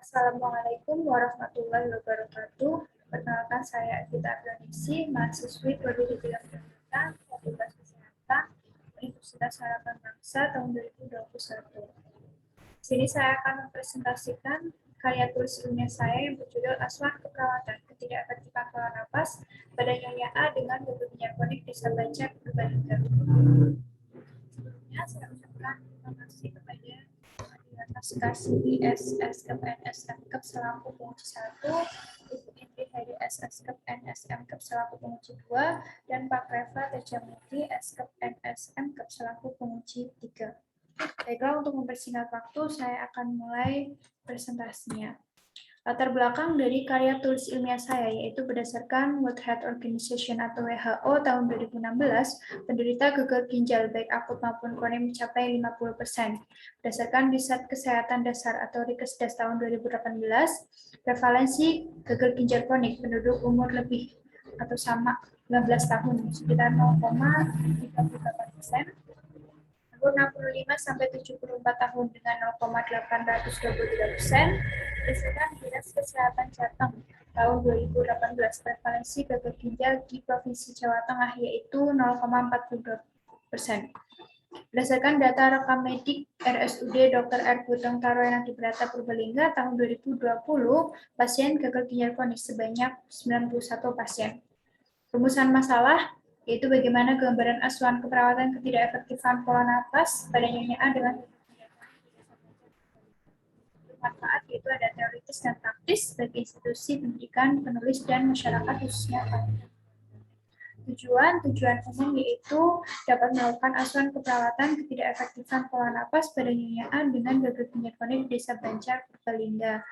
Assalamualaikum warahmatullahi wabarakatuh. Perkenalkan saya Evita Abdulningsi, mahasiswi Prodi Bidang Kesehatan, Fakultas Kesehatan, Universitas Harapan Bangsa tahun 2021. Di sini saya akan mempresentasikan karya tulis ilmiah saya yang berjudul Asuhan Keperawatan Ketidakefektifan Pola Napas pada Nyonya A dengan gagal ginjal kronik Desa Banjar Purbalingga. Sebelumnya saya ucapkan terima kasih kepada atas kasih ISS NSM selaku penguji 1, Ibu Indri Hadi SS NSM selaku penguji 2, dan Pak Reva Terjamudi SKEP NSM selaku penguji 3. Baiklah, untuk mempersingkat waktu, saya akan mulai presentasinya. Latar belakang dari karya tulis ilmiah saya yaitu berdasarkan World Health Organization atau WHO tahun 2016, penderita gagal ginjal baik akut maupun kronik mencapai 50%. Berdasarkan riset kesehatan dasar atau Rikesdas tahun 2018, prevalensi gagal ginjal kronik penduduk umur lebih atau sama 19 tahun sekitar 0,38%. Umur 65 sampai 74 tahun dengan 0,823%, berdasarkan Dinas Kesehatan Jateng tahun 2018 prevalensi gagal ginjal di Provinsi Jawa Tengah yaitu 0,42%. Berdasarkan data rekam medik RSUD Dr. R. Buteng Taroyana di Brata Purbalingga tahun 2020, pasien gagal ginjal kronik sebanyak 91 pasien. Rumusan masalah yaitu bagaimana gambaran asuhan keperawatan ketidakefektifan pola napas pada Nyonya A dengan manfaat, yaitu ada teoritis dan praktis bagi institusi pendidikan, penulis, dan masyarakat khususnya. Tujuan umum yaitu dapat melakukan asuhan keperawatan ketidakefektifan pola napas pada Nyonya A dengan gagal ginjal kronik di Desa Banjar Purbalingga.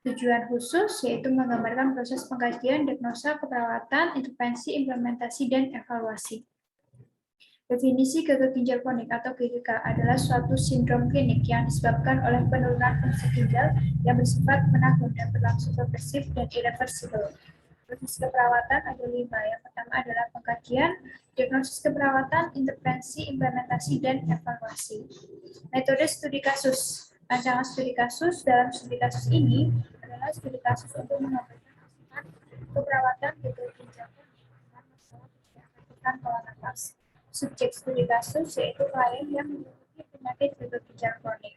Tujuan khusus yaitu menggambarkan proses pengkajian, diagnosa, keperawatan, intervensi, implementasi, dan evaluasi. Definisi gagal ginjal kronik atau GGK adalah suatu sindrom klinik yang disebabkan oleh penurunan fungsi ginjal yang bersifat menahun dan berlangsung progresif dan irreversibel. Proses keperawatan ada 5. Yang pertama adalah pengkajian, diagnosis keperawatan, intervensi, implementasi, dan evaluasi. Metode studi kasus. Rancangan studi kasus dalam studi kasus ini adalah studi kasus untuk mengabarkan asuhan keperawatan gagal ginjal kronik dengan masalah ketidakefektifan pola napas. Subjek studi kasus yaitu klien yang memiliki penyakit gagal ginjal kronik.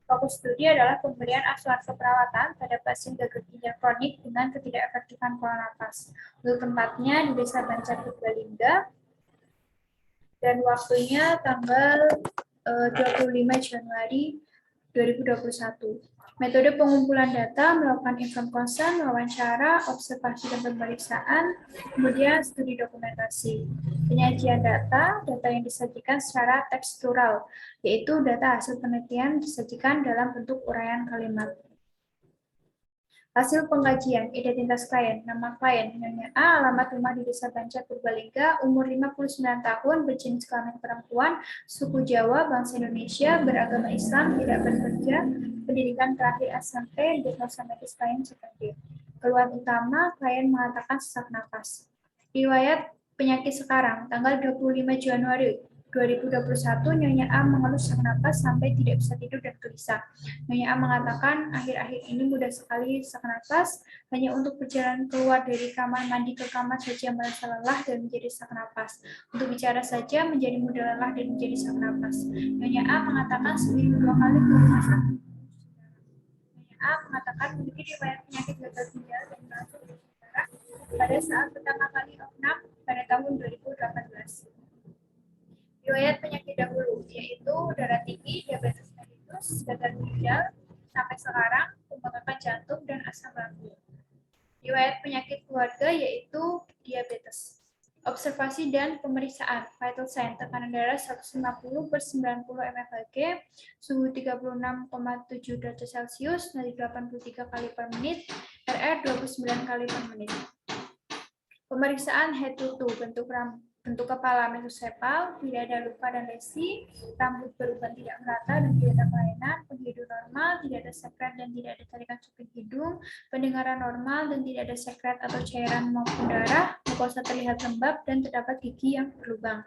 Fokus studi adalah pemberian asuhan keperawatan pada pasien gagal ginjal kronik dengan ketidakefektifan pola napas. Untuk tempatnya di Desa Banjar Purbalingga dan waktunya tanggal 25 Januari 2021. Metode pengumpulan data, melakukan informed consent, wawancara, observasi dan pemeriksaan, kemudian studi dokumentasi. Penyajian data yang disajikan secara tekstural, yaitu data hasil penelitian disajikan dalam bentuk uraian kalimat. Hasil pengkajian, identitas klien, nama klien, Nyonya A, alamat rumah di Desa Banjar Purbalingga, umur 59 tahun, berjenis kelamin perempuan, suku Jawa, bangsa Indonesia, beragama Islam, tidak bekerja, pendidikan terakhir SMP, diagnosa medis klien CKD. Keluhan utama, klien mengatakan sesak napas. Riwayat penyakit sekarang, tanggal 25 Januari 2021, Nyonya A mengeluh sesak napas sampai tidak bisa tidur dan gelisah. Nyonya A mengatakan akhir-akhir ini mudah sekali sesak napas, hanya untuk berjalan keluar dari kamar mandi ke kamar saja merasa lelah dan menjadi sesak napas. Untuk bicara saja menjadi mudah lelah dan menjadi sesak napas. Nyonya A mengatakan seminggu 2 kali ke rumah sakit. Nyonya A mengatakan memiliki riwayat penyakit gagal ginjal dan berlangsung di darah pada saat pertama kali opnam pada tahun 2018. Riwayat penyakit dahulu, yaitu darah tinggi, diabetes mellitus, gagal ginjal, sampai sekarang, pembengkakan jantung, dan asam lambung. Riwayat penyakit keluarga, yaitu diabetes. Observasi dan pemeriksaan, vital sign, tekanan darah 150/90 mFHg, suhu 36,7 derajat Celcius, nadi 83 kali per menit, RR 29 kali per menit. Pemeriksaan head to toe, bentuk kepala mesosepal, tidak ada luka dan lesi, rambut beruban tidak merata dan tidak ada kelainan, penghidup normal, tidak ada sekret dan tidak ada tarikan cuping hidung, pendengaran normal dan tidak ada sekret atau cairan maupun darah, mukosa terlihat lembab dan terdapat gigi yang berlubang.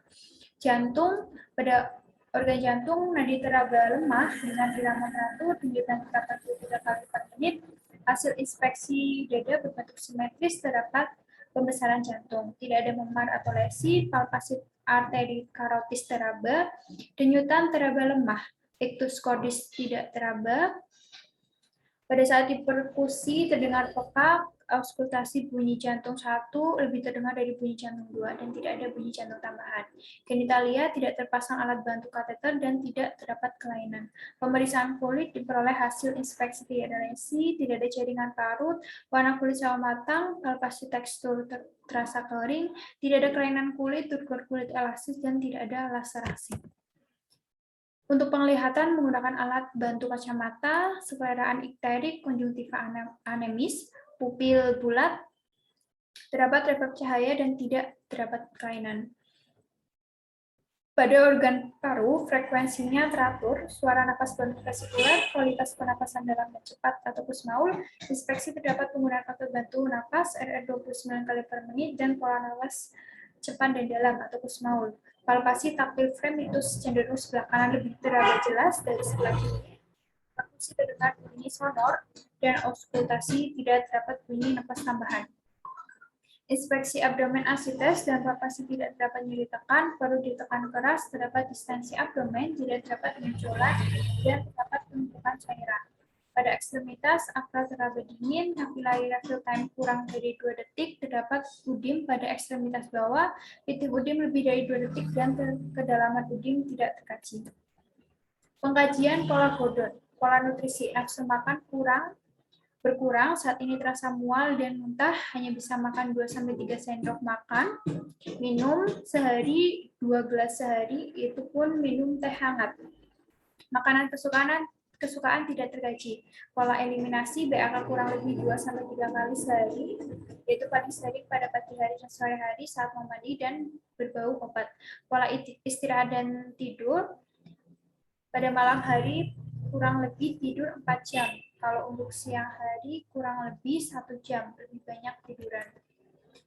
Jantung pada Organ jantung, nadi teraba lemah dengan irama teratur, denyutan 83 kali per menit. Hasil inspeksi dada berbentuk simetris, terdapat pembesaran jantung. Tidak ada memar atau lesi, palpasi arteri karotis teraba, denyutan teraba lemah, ictus cordis tidak teraba. Pada saat diperkusi terdengar peka, auskultasi bunyi jantung 1 lebih terdengar dari bunyi jantung 2 dan tidak ada bunyi jantung tambahan. Genitalia tidak terpasang alat bantu kateter dan tidak terdapat kelainan. Pemeriksaan kulit diperoleh hasil inspeksi tidak ada lesi, tidak ada jaringan parut, warna kulit sawo matang, palpasi tekstur terasa kering, tidak ada kelainan kulit, turgor kulit elastis dan tidak ada laserasi. Untuk penglihatan menggunakan alat bantu kacamata, sukleraan ikterik, konjungtiva anemis, pupil bulat, terdapat refleks cahaya dan tidak terdapat kelainan. Pada organ paru, frekuensinya teratur, suara napas ventrikular, kualitas pernapasan dalam dan cepat atau kusmaul, inspeksi terdapat penggunaan otot bantu napas RR 29 kali per menit, dan pola napas cepat dan dalam atau kusmaul. Palpasi taktil fremitus cenderung sebelah kanan lebih teraba jelas dari sebelah kiri. Palpasi terdengar bunyi sonor dan auskultasi tidak terdapat bunyi napas tambahan. Inspeksi abdomen asites dan palpasi tidak terdapat nyeri tekan, perlu ditekan keras, terdapat distensi abdomen, tidak terdapat benjolan, dan terdapat penumpukan cairan. Pada ekstremitas, akral teraba dingin, capillary refill time kurang dari 2 detik, terdapat udim pada ekstremitas bawah, titik udim lebih dari 2 detik, dan kedalaman udim tidak terkaji. Pengkajian pola Gordon, pola nutrisi, nafsu makan berkurang, saat ini terasa mual dan muntah, hanya bisa makan 2-3 sendok makan, minum sehari 2 gelas sehari, itu pun minum teh hangat. Makanan kesukaan tidak tergaji. Pola eliminasi BAK kurang lebih 2-3 kali sehari, yaitu pagi sehari pada pagi hari dan sore hari saat mau mandi dan berbau obat. Pola istirahat dan tidur, pada malam hari kurang lebih tidur 4 jam. Kalau untuk siang hari kurang lebih 1 jam, lebih banyak tiduran.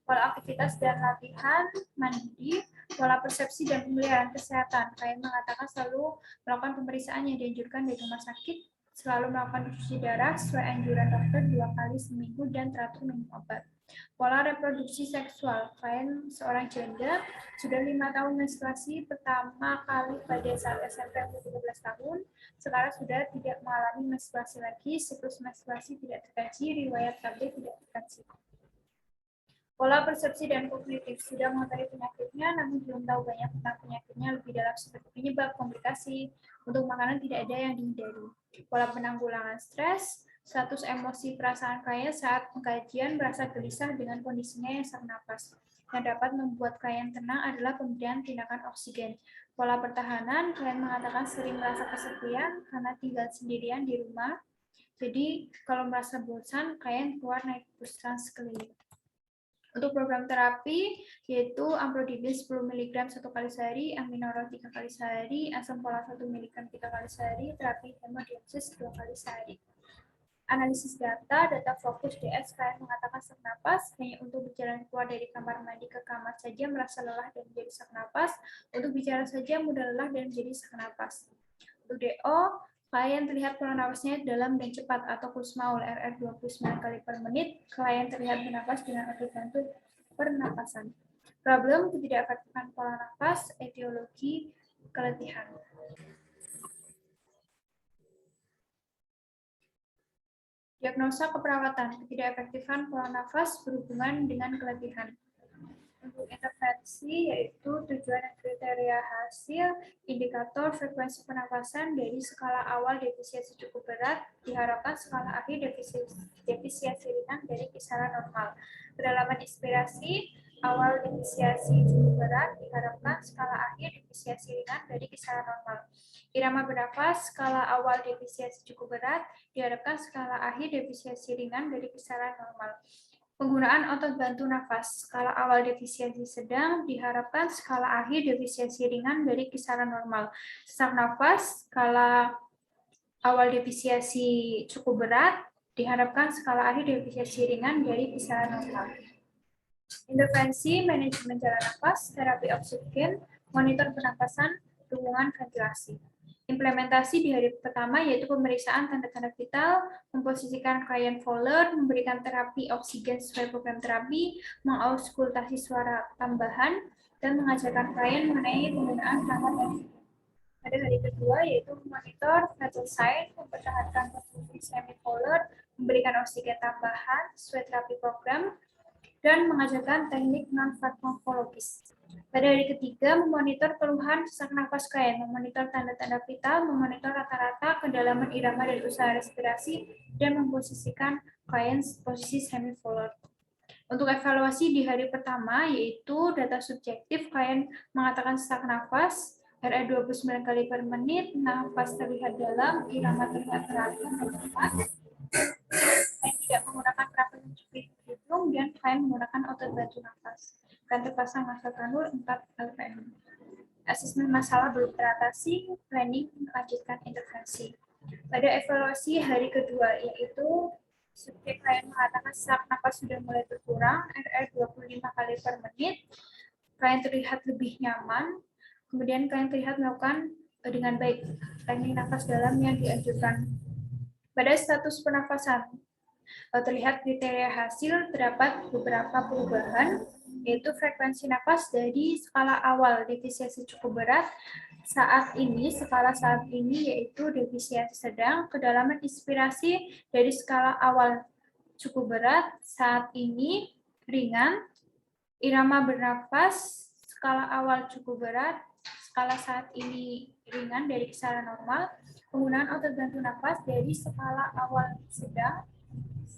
Pola aktivitas dan latihan, mandi, pola persepsi dan pemeliharaan kesehatan. Kalian mengatakan selalu melakukan pemeriksaan yang dianjurkan dari rumah sakit, selalu melakukan cuci darah sesuai anjuran dokter 2 kali seminggu dan teratur minum obat. Pola reproduksi seksual, klien seorang janda sudah 5 tahun menstruasi pertama kali pada saat SMP umur 13 tahun, sekarang sudah tidak mengalami menstruasi lagi, siklus menstruasi tidak terkaji, riwayat KB tidak terkaji. Pola persepsi dan kognitif, sudah mengetahui penyakitnya, namun belum tahu banyak tentang penyakitnya lebih dalam seperti penyebab, komplikasi, untuk makanan tidak ada yang dihindari. Pola penanggulangan stres, status emosi perasaan klien saat pengkajian merasa gelisah dengan kondisinya yang sesak napas. Yang dapat membuat klien tenang adalah pemberian tindakan oksigen. Pola pertahanan, klien mengatakan sering merasa kesepian karena tinggal sendirian di rumah. Jadi kalau merasa bosan, klien keluar naik bus trans keliling. Untuk program terapi, yaitu amlodipin 10 mg 1 kali sehari, aminorol 3 kali sehari, asam folat 1 mg 3 kali sehari, terapi hemodialisis 2 kali sehari. Analisis data fokus DS, kalian mengatakan sesak napas, hanya untuk berjalan keluar dari kamar mandi ke kamar saja merasa lelah dan menjadi sesak napas, untuk bicara saja mudah lelah dan menjadi sesak napas. Untuk DO, klien terlihat pola napasnya dalam dan cepat atau kusmaul RR 29 kali per menit. Klien terlihat bernapas dengan otot bantu pernapasan. Problem ketidakefektifan pola napas, etiologi keletihan. Diagnosa keperawatan ketidakefektifan pola nafas berhubungan dengan keletihan. Untuk intervensi yaitu tujuan dan kriteria hasil, indikator frekuensi pernapasan dari skala awal defisiensi cukup berat, diharapkan skala akhir defisiensi ringan dari kisaran normal. Kedalaman inspirasi, awal defisiensi cukup berat, diharapkan skala akhir defisiensi ringan dari kisaran normal. Irama bernafas, skala awal defisiensi cukup berat, diharapkan skala akhir defisiensi ringan dari kisaran normal. Penggunaan otot bantu nafas, skala awal defisiensi sedang, diharapkan skala akhir defisiensi ringan dari kisaran normal. Sesak nafas, skala awal defisiensi cukup berat, diharapkan skala akhir defisiensi ringan dari kisaran normal. Intervensi, manajemen jalan nafas, terapi oksigen, monitor pernapasan, dukungan ventilasi. Implementasi di hari pertama yaitu pemeriksaan tanda-tanda vital, memposisikan klien Fowler, memberikan terapi oksigen sesuai program terapi, mengauskultasi suara tambahan, dan mengajarkan klien mengenai penggunaan perangkat oksigen. Pada hari kedua yaitu monitor vital sign, mempertahankan posisi semi-Fowler, memberikan oksigen tambahan sesuai terapi program, dan mengajarkan teknik non-farmakologis. Pada hari ketiga, memonitor keluhan sesak nafas klien, memonitor tanda-tanda vital, memonitor rata-rata kedalaman irama dari usaha respirasi, dan memposisikan klien posisi semi-Fowler. Untuk evaluasi di hari pertama, yaitu data subjektif, klien mengatakan sesak nafas, RE 29 kali per menit, nafas terlihat dalam, irama terlihat teratur dan cepat, klien tidak menggunakan terapi hidung, dan klien menggunakan otot bantu nafas. Dan terpasang masa kanul 4 LPM. Asesmen masalah belum teratasi, planning melanjutkan intervensi. Pada evaluasi hari kedua, yaitu subjek klien mengatakan sesak nafas sudah mulai berkurang, RR 25 kali per menit, klien terlihat lebih nyaman, kemudian klien terlihat melakukan dengan baik teknik nafas dalam yang dianjurkan. Pada status pernafasan, terlihat kriteria hasil terdapat beberapa perubahan, yaitu frekuensi nafas dari skala awal defisiensi cukup berat skala saat ini yaitu defisiensi sedang, kedalaman inspirasi dari skala awal cukup berat saat ini ringan, irama bernafas skala awal cukup berat, skala saat ini ringan dari kisaran normal, penggunaan otot bantu nafas dari skala awal sedang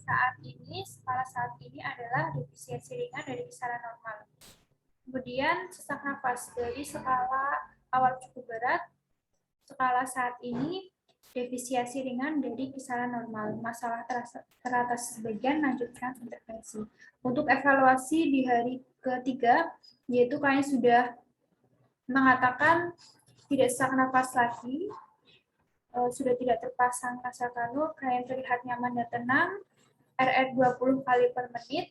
skala saat ini adalah defisiensi ringan dari kisaran normal. Kemudian sesak nafas dari skala awal cukup berat, skala saat ini defisiensi ringan dari kisaran normal. Masalah teratas sebagian, lanjutkan intervensi. Untuk evaluasi di hari ketiga, yaitu klien sudah mengatakan tidak sesak nafas lagi, sudah tidak terpasang rasa kanul, klien terlihat nyaman dan tenang, RR 20 kali per menit,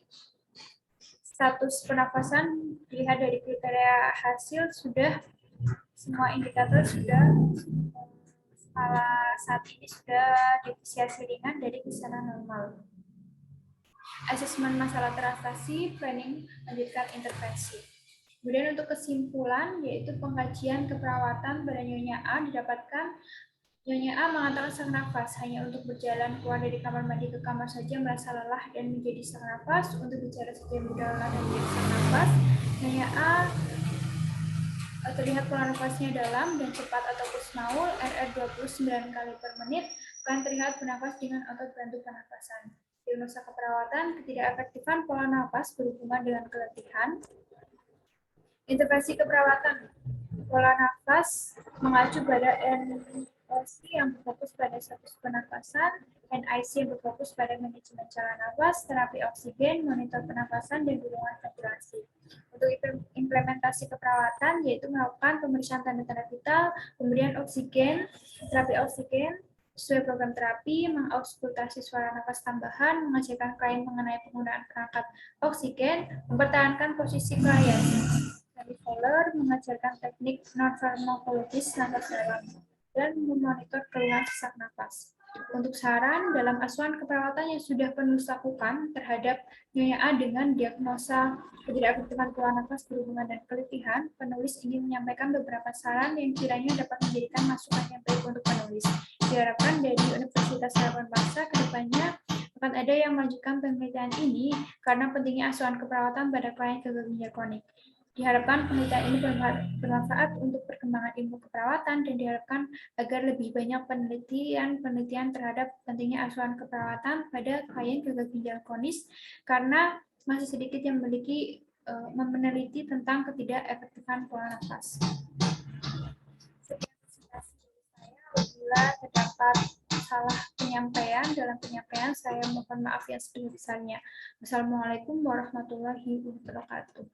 status pernafasan dilihat dari kriteria hasil sudah semua indikator sudah skala saat ini sudah defisiensi ringan dari kisaran normal. Asesmen masalah teratasi, planning lanjutkan intervensi. Kemudian untuk kesimpulan yaitu pengkajian keperawatan pada Nyonya A didapatkan Nyonya A mengatakan sesak nafas hanya untuk berjalan keluar dari kamar mandi ke kamar saja merasa lelah dan menjadi sesak nafas. Untuk bicara saja mudah lelah dan menjadi sesak nafas. Nyonya A terlihat pola nafasnya dalam dan cepat atau kusmaul, RR 29 kali per menit, klien terlihat bernafas dengan otot bantu pernafasan. Diagnosa keperawatan, ketidakefektifan pola nafas berhubungan dengan keletihan. Intervensi keperawatan, pola nafas mengacu pada NOC yang berfokus pada status pernafasan, NIC yang berfokus pada manajemen cara nafas, terapi oksigen, monitor pernafasan, dan dukungan ventilasi. Untuk implementasi keperawatan, yaitu melakukan pemeriksaan tanda-tanda vital, pemberian oksigen, terapi oksigen, sesuai program terapi, mengauskultasi suara nafas tambahan, mengajarkan klien mengenai penggunaan perangkat oksigen, mempertahankan posisi klien. Fowler mengajarkan teknik non-farmakologis nafas dalam, dan memonitor keluhan sesak nafas. Untuk saran, dalam asuhan keperawatan yang sudah penulis lakukan terhadap Nyonya A dengan diagnosa ketidakefektifan pola nafas berhubungan dan keletihan, penulis ingin menyampaikan beberapa saran yang kiranya dapat menjadikan masukan yang baik untuk penulis. Diharapkan dari Universitas Harapan Bangsa ke depannya akan ada yang melanjutkan penelitian ini karena pentingnya asuhan keperawatan pada klien gagal ginjal kronik. Diharapkan penelitian ini bermanfaat untuk perkembangan ilmu keperawatan dan diharapkan agar lebih banyak penelitian terhadap pentingnya asuhan keperawatan pada klien gagal ginjal kronis karena masih sedikit yang meneliti tentang ketidakefektifan pola nafas. Sekian presentasi dari saya. Apabila terdapat salah penyampaian dalam penyampaian, saya mohon maaf yang sebesar-besarnya. Wassalamualaikum warahmatullahi wabarakatuh.